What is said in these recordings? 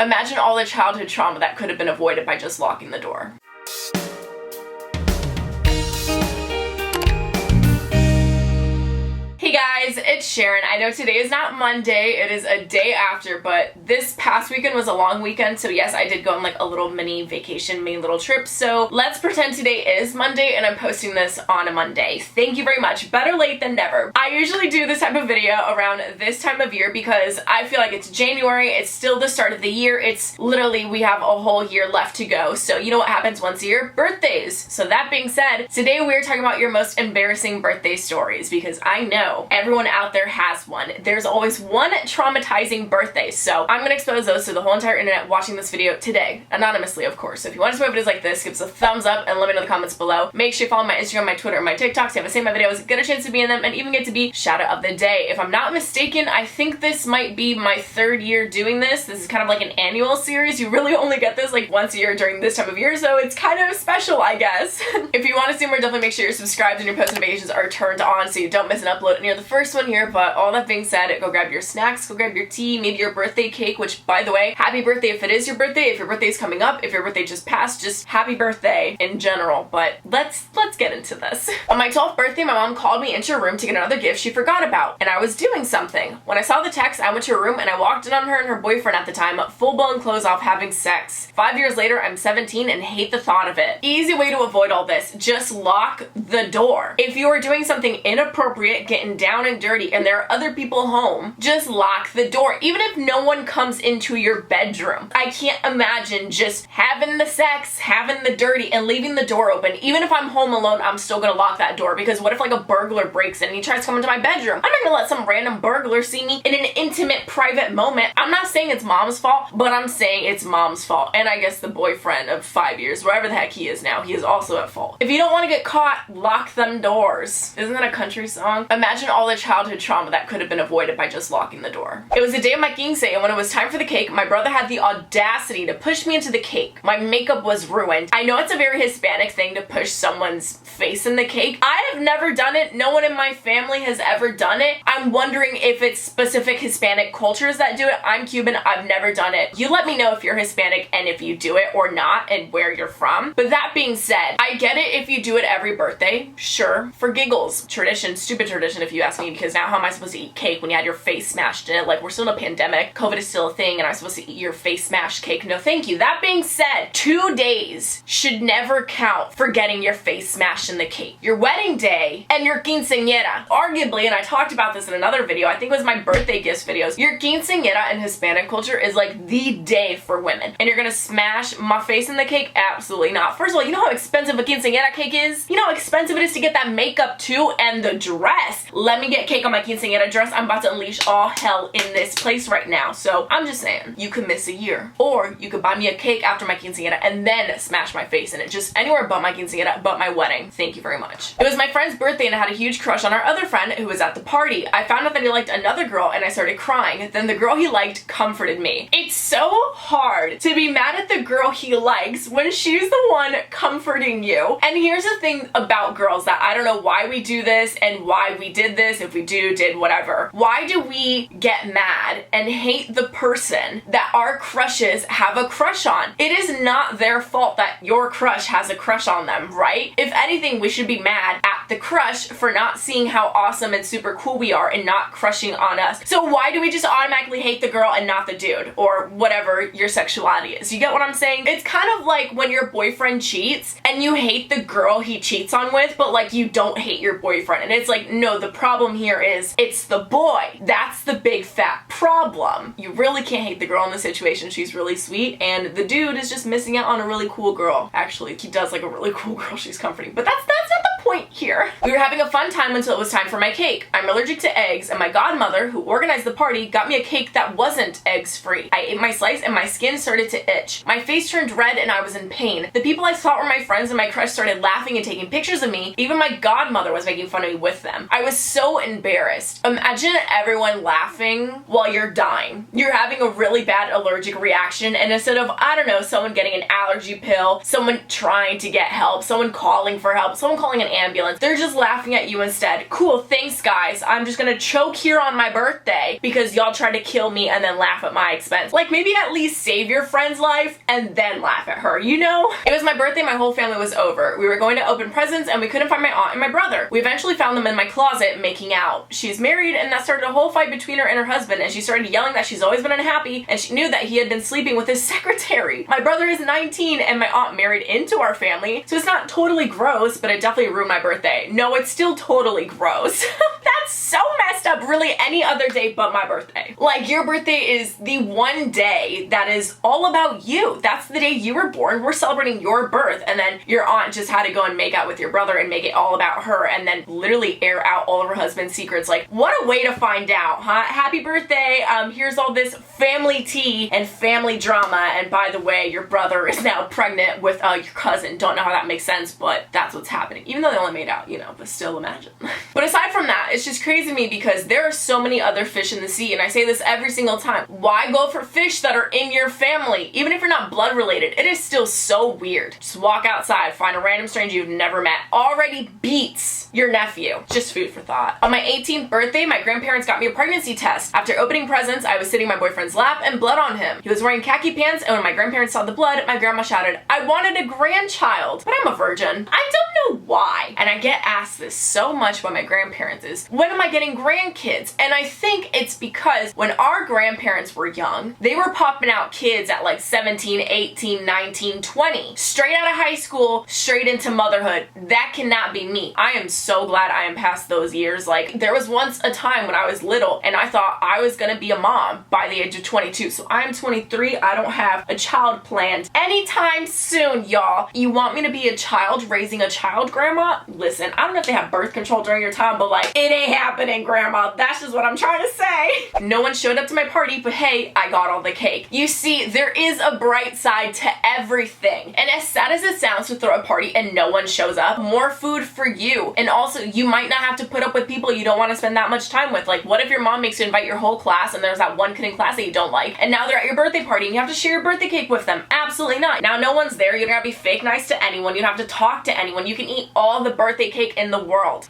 Imagine all the childhood trauma that could have been avoided by just locking the door. Hey guys, it's Sharon. I know today is not Monday, it is a day after, but this past weekend was a long weekend, so yes, I did go on like a little mini vacation, mini little trip, so let's pretend today is Monday and I'm posting this on a Monday. Thank you very much. Better late than never. I usually do this type of video around this time of year because I feel like it's January, it's still the start of the year, it's literally, we have a whole year left to go, so you know what happens once a year? Birthdays. So that being said, today we're talking about your most embarrassing birthday stories because I know everyone out there has one. There's always one traumatizing birthday, so I'm gonna expose those to the whole entire internet watching this video today, anonymously of course. So if you want to see more videos like this, give us a thumbs up and let me know in the comments below. Make sure you follow my Instagram, my Twitter, and my TikTok so you haven't seen my videos, get a chance to be in them, and even get to be shoutout of the day. If I'm not mistaken, I think this might be my third year doing this. This is kind of like an annual series. You really only get this like once a year during this time of year, so it's kind of special, I guess. If you want to see more, definitely make sure you're subscribed and your post notifications are turned on so you don't miss an upload and you're the first one here. But all that being said, go grab your snacks, go grab your tea, maybe your birthday cake, which by the way, happy birthday if it is your birthday. If your birthday is coming up, if your birthday just passed, just happy birthday in general. But let's get into this. On my 12th birthday, my mom called me into her room to get another gift she forgot about, and I was doing something. When I saw the text, I went to her room and I walked in on her and her boyfriend at the time, full-blown clothes off, having sex. 5 years later, I'm 17 and hate the thought of it. Easy way to avoid all this, just lock the door. If you are doing something inappropriate, getting down and dirty, and there are other people home, just lock the door. Even if no one comes into your bedroom. I can't imagine just having the sex, having the dirty, and leaving the door open. Even if I'm home alone, I'm still gonna lock that door because what if like a burglar breaks in and he tries to come into my bedroom? I'm not gonna let some random burglar see me in an intimate, private moment. I'm not saying it's mom's fault, but I'm saying it's mom's fault. And I guess the boyfriend of 5 years, wherever the heck he is now, he is also at fault. If you don't want to get caught, lock them doors. Isn't that a country song? Imagine all the childhood trauma that could have been avoided by just locking the door. It was the day of my quince, and when it was time for the cake, my brother had the audacity to push me into the cake. My makeup was ruined. I know it's a very Hispanic thing to push someone's face in the cake. I have never done it. No one in my family has ever done it. I'm wondering if it's specific Hispanic cultures that do it. I'm Cuban. I've never done it. You let me know if you're Hispanic and if you do it or not and where you're from. But that being said, I get it if you do it every birthday. Sure. For giggles. Tradition. Stupid tradition if you ask me, because now how am I supposed to eat cake when you had your face smashed in it? Like, we're still in a pandemic. COVID is still a thing and I'm supposed to eat your face smashed cake. No thank you. That being said, 2 days should never count for getting your face smashed in the cake. Your wedding day and your quinceañera. Arguably, and I talked about this in another video, I think it was my birthday gifts videos, your quinceañera in Hispanic culture is like the day for women. And you're gonna smash my face in the cake? Absolutely not. First of all, you know how expensive a quinceañera cake is? You know how expensive it is to get that makeup too and the dress? Let me get cake on my quinceañera dress. I'm about to unleash all hell in this place right now. So I'm just saying, you could miss a year. Or you could buy me a cake after my quinceañera and then smash my face in it. Just anywhere but my quinceañera, but my wedding. Thank you very much. It was my friend's birthday and I had a huge crush on our other friend who was at the party. I found out that he liked another girl and I started crying. Then the girl he liked comforted me. It's so hard to be mad at the girl he likes when she's the one comforting you. And here's the thing about girls that I don't know why we do this and why we did this, if we did whatever. Why do we get mad and hate the person that our crushes have a crush on? It is not their fault that your crush has a crush on them, right? If anything, we should be mad at the crush for not seeing how awesome and super cool we are and not crushing on us. So why do we just automatically hate the girl and not the dude, or whatever your sexuality is? You get what I'm saying? It's kind of like when your boyfriend cheats and you hate the girl he cheats on with, but like you don't hate your boyfriend. And it's like, no, the problem here is it's the boy. That's the big fat problem. You really can't hate the girl in the situation. She's really sweet and the dude is just missing out on a really cool girl. Actually, he does like a really cool girl she's comforting, but that's not the point here. We were having a fun time until it was time for my cake. I'm allergic to eggs and my godmother, who organized the party, got me a cake that wasn't eggs free. I ate my slice and my skin started to itch. My face turned red and I was in pain. The people I thought were my friends and my crush started laughing and taking pictures of me. Even my godmother was making fun of me with them. I was so embarrassed. Imagine everyone laughing while you're dying. You're having a really bad allergic reaction and instead of, I don't know, someone getting an allergy pill, someone trying to get help, someone calling for help, someone calling an ambulance. They're just laughing at you instead. Cool, thanks guys. I'm just gonna choke here on my birthday because y'all tried to kill me and then laugh at my expense. Like, maybe at least save your friend's life and then laugh at her, you know? It was my birthday, my whole family was over. We were going to open presents and we couldn't find my aunt and my brother. We eventually found them in my closet making out. She's married and that started a whole fight between her and her husband, and she started yelling that she's always been unhappy and she knew that he had been sleeping with his secretary. My brother is 19 and my aunt married into our family, so it's not totally gross, but it definitely ruined my birthday. No, it's still totally gross. That's so messed up. Really, any other day but my birthday. Like, your birthday is the one day that is all about you. That's the day you were born. We're celebrating your birth, and then your aunt just had to go and make out with your brother and make it all about her and then literally air out all of her husband's secrets. Like, what a way to find out, huh? Happy birthday. Here's all this family tea and family drama, and by the way, your brother is now pregnant with your cousin. Don't know how that makes sense, but that's what's happening. Even though they only made out, you know, but still imagine. But aside from that, it's just crazy to me because there are so many other fish in the sea, and I say this every single time. Why go for fish that are in your family? Even if you're not blood related, it is still so weird. Just walk outside, find a random stranger you've never met. Already beats your nephew. Just food for thought. On my 18th birthday, my grandparents got me a pregnancy test. After opening presents, I was sitting in my boyfriend's lap and blood on him. He was wearing khaki pants, and when my grandparents saw the blood, my grandma shouted, "I wanted a grandchild, but I'm a virgin." I don't know why. And I get asked this so much by my grandparents is, when am I getting grandkids? And I think it's because when our grandparents were young, they were popping out kids at like 17, 18, 19, 20. Straight out of high school, straight into motherhood. That cannot be me. I am so glad I am past those years. Like, there was once a time when I was little and I thought I was gonna be a mom by the age of 22. So I'm 23. I don't have a child planned anytime soon, y'all. You want me to be a child raising a child, grandma? Listen, I don't know if they have birth control during your time, but like, it ain't happening, grandma. That's just what I'm trying to say. No one showed up to my party, but hey, I got all the cake. You see, there is a bright side to everything. And as sad as it sounds to throw a party and no one shows up, more food for you. And also, you might not have to put up with people you don't want to spend that much time with. Like, what if your mom makes you invite your whole class and there's that one kid in class that you don't like, and now they're at your birthday party and you have to share your birthday cake with them? Absolutely not. Now no one's there. You don't have to be fake nice to anyone. You don't have to talk to anyone. You can eat all the birthday cake in the world.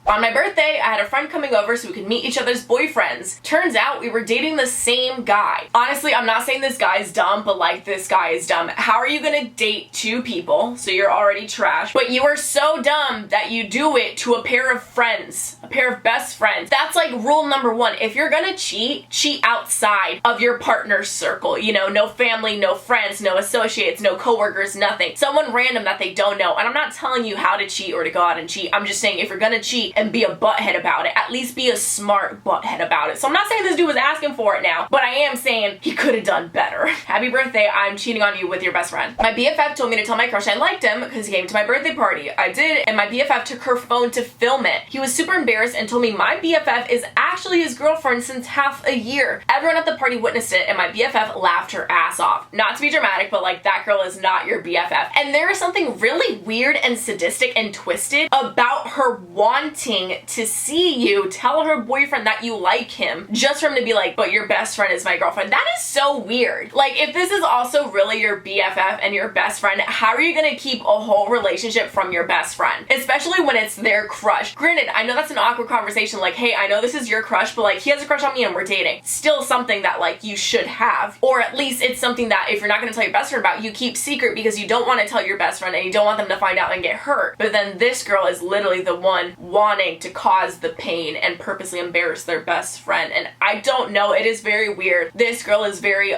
On my birthday, I had a friend coming over so we could meet each other's boyfriends. Turns out we were dating the same guy. Honestly, I'm not saying this guy's dumb, but like, this guy is dumb. How are you gonna date two people, so you're already trash, but you are so dumb that you do it to a pair of friends, a pair of best friends? That's like rule number one. If you're gonna cheat, cheat outside of your partner's circle. You know, no family, no friends, no associates, no coworkers, nothing. Someone random that they don't know. And I'm not telling you how to cheat or to go out and cheat. I'm just saying, if you're gonna cheat and be a butthead about it, at least be a smart butthead about it. So I'm not saying this dude was asking for it now, but I am saying he could have done better. Happy birthday, I'm cheating on you with your best friend. My BFF told me to tell my crush I liked him because he came to my birthday party. I did, and my BFF took her phone to film it. He was super embarrassed and told me my BFF is actually his girlfriend since half a year. Everyone at the party witnessed it, and my BFF laughed her ass off. Not to be dramatic, but like, that girl is not your BFF. And there is something really weird and sadistic and twisted about her wanting to see you tell her boyfriend that you like him just for him to be like, but your best friend is my girlfriend. That is so weird. Like, if this is also really your BFF and your best friend, how are you gonna keep a whole relationship from your best friend? Especially when it's their crush. Granted, I know that's an awkward conversation, like, hey, I know this is your crush, but like, he has a crush on me and we're dating. Still something that like you should have, or at least it's something that if you're not gonna tell your best friend about, you keep secret because you don't want to tell your best friend and you don't want them to find out and get hurt. But then this girl is literally the one wanting to cause the pain and purposely embarrass their best friend. And I don't know, it is very weird. This girl is very,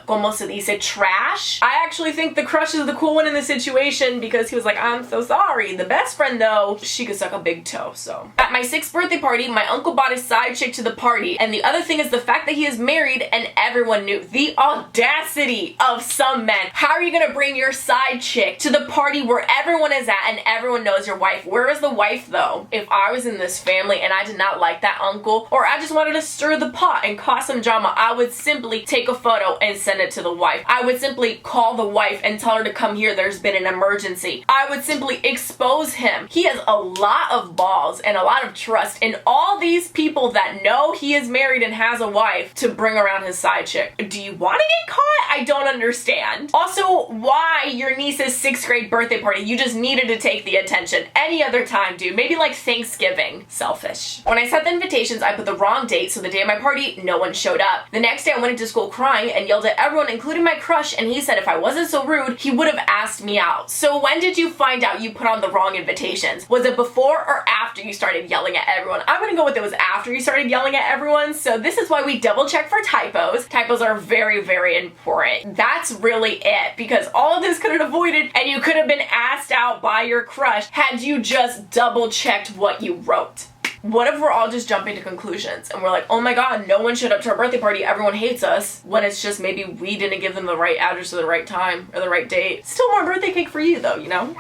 como se dice, trash. I actually think the crush is the cool one in the situation because he was like, I'm so sorry. The best friend though, she could suck a big toe, so. At my 6th birthday party, my uncle bought a side chick to the party, and the other thing is the fact that he is married and everyone knew. The audacity of some men. How are you gonna bring your side chick to the party where everyone is at and everyone knows your wife? Where is the wife though? If I was in this family and I did not like that uncle, or I just wanted to stir the pot and cause some drama, I would simply take a photo and send it to the wife. I would simply call the wife and tell her to come here, there's been an emergency. I would simply expose him. He has a lot of balls and a lot of trust in all these people that know he is married and has a wife to bring around his side chick. Do you want to get caught? I don't understand. Also, why your niece's 6th grade birthday party? You just needed to take the attention. Any other time, dude. Maybe like Thanksgiving. Selfish. When I sent the invitations, I put the wrong date, so the day of my party, no one showed up. The next day, I went into school crying and yelled at everyone, including my crush, and he said if I wasn't so rude, he would have asked me out. So when did you find out you put on the wrong invitations? Was it before or after you started yelling at everyone? I'm gonna go with it was after you started yelling at everyone, so this is why we double check for typos. Typos are very, very important. That's really it, because all of this could have avoided and you could have been asked out by your crush had you just double checked what you wrote. What if we're all just jumping to conclusions and we're like, oh my god, no one showed up to our birthday party, everyone hates us, when it's just maybe we didn't give them the right address or the right time or the right date. Still more birthday cake for you though, you know?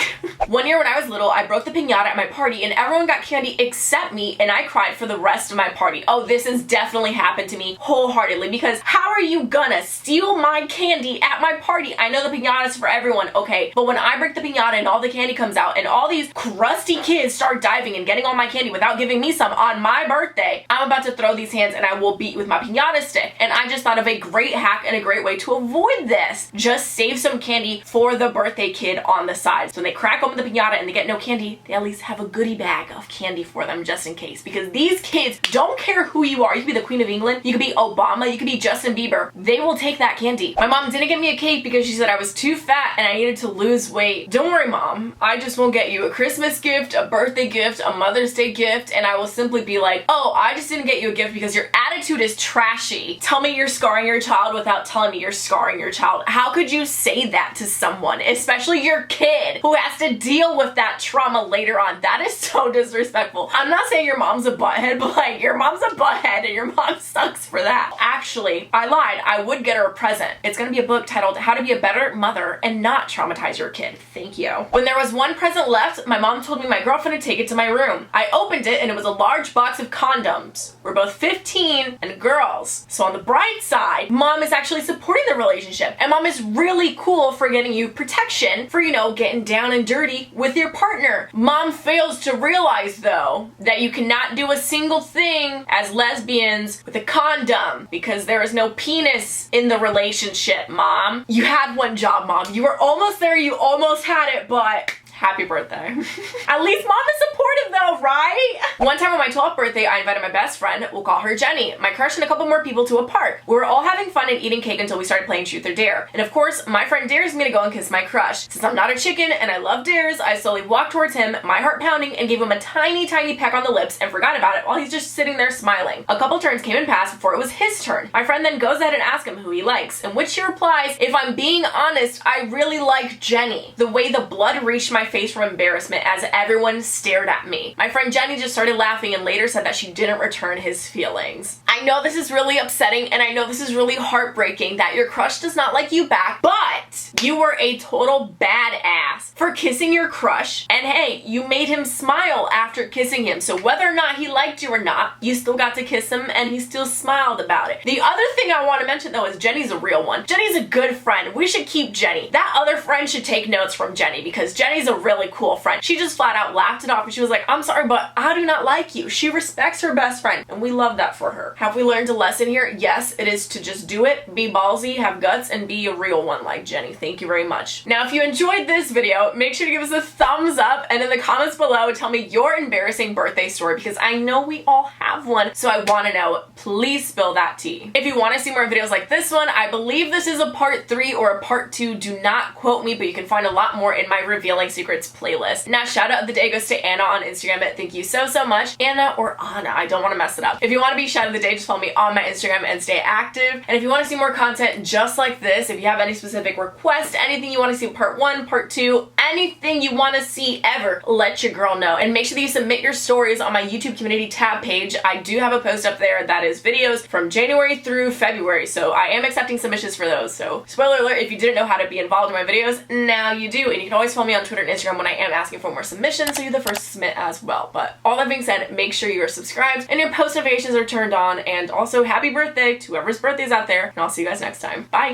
One year when I was little, I broke the piñata at my party and everyone got candy except me, and I cried for the rest of my party. Oh, this has definitely happened to me wholeheartedly, because how are you gonna steal my candy at my party? I know the piñata's for everyone, okay, but when I break the piñata and all the candy comes out and all these crusty kids start diving and getting all my candy without giving me some on my birthday, I'm about to throw these hands and I will beat you with my piñata stick. And I just thought of a great hack and a great way to avoid this. Just save some candy for the birthday kid on the side. So when they crack open the piñata and they get no candy, they at least have a goodie bag of candy for them just in case. Because these kids don't care who you are. You could be the Queen of England, you could be Obama, you could be Justin Bieber. They will take that candy. My mom didn't get me a cake because she said I was too fat and I needed to lose weight. Don't worry, Mom. I just won't get you a Christmas gift, a birthday gift, a Mother's Day gift, and I will simply be like, oh, I just didn't get you a gift because your attitude is trashy. Tell me you're scarring your child without telling me you're scarring your child. How could you say that to someone, especially your kid who has to deal with that trauma later on? That is so disrespectful. I'm not saying your mom's a butthead, but like, your mom's a butthead and your mom sucks for that. Actually, I lied. I would get her a present. It's gonna be a book titled How to Be a Better Mother and Not Traumatize Your Kid. Thank you. When there was one present left, my mom told me my girlfriend to take it to my room. I opened it and it was a large box of condoms. We're both 15 and girls. So on the bright side, mom is actually supporting the relationship, and mom is really cool for getting you protection for, you know, getting down and dirty with your partner. Mom fails to realize though that you cannot do a single thing as lesbians with a condom because there is no penis in the relationship, Mom. You had one job, Mom. You were almost there, you almost had it, but happy birthday. At least mom is supportive though, right? One time on my 12th birthday, I invited my best friend, we'll call her Jenny, my crush, and a couple more people to a park. We were all having fun and eating cake until we started playing Truth or Dare. And of course, my friend dares me to go and kiss my crush. Since I'm not a chicken and I love dares, I slowly walked towards him, my heart pounding, and gave him a tiny, tiny peck on the lips and forgot about it while he's just sitting there smiling. A couple turns came and passed before it was his turn. My friend then goes ahead and asks him who he likes, in which he replies, if I'm being honest, I really like Jenny. The way the blood reached my face from embarrassment as everyone stared at me. My friend Jenny just started laughing and later said that she didn't return his feelings. I know this is really upsetting and I know this is really heartbreaking that your crush does not like you back, but you were a total badass for kissing your crush, and hey, you made him smile after kissing him, so whether or not he liked you or not, you still got to kiss him and he still smiled about it. The other thing I want to mention though is Jenny's a real one. Jenny's a good friend. We should keep Jenny. That other friend should take notes from Jenny because Jenny's a really cool friend. She just flat out laughed it off and she was like, I'm sorry, but I do not like you. She respects her best friend and we love that for her. Have we learned a lesson here? Yes, it is to just do it, be ballsy, have guts, and be a real one like Jenny. Thank you very much. Now, if you enjoyed this video, make sure to give us a thumbs up and in the comments below, tell me your embarrassing birthday story because I know we all have one, so I want to know. Please spill that tea. If you want to see more videos like this one, I believe this is a part 3 or a part 2. Do not quote me, but you can find a lot more in my Revealing Secrets playlist. Now, shout out of the day goes to Anna on Instagram. Thank you so much. Anna or Anna, I don't want to mess it up. If you want to be shout out of the day, just follow me on my Instagram and stay active. And if you want to see more content just like this, if you have any specific requests, anything you want to see part 1, part 2, anything you want to see ever, let your girl know. And make sure that you submit your stories on my YouTube community tab page. I do have a post up there that is videos from January through February, so I am accepting submissions for those. So spoiler alert, if you didn't know how to be involved in my videos, now you do. And you can always follow me on Twitter and Instagram when I am asking for more submissions, so you're the first to submit as well. But all that being said, make sure you are subscribed and your post notifications are turned on, and also happy birthday to whoever's birthday is out there, and I'll see you guys next time. Bye!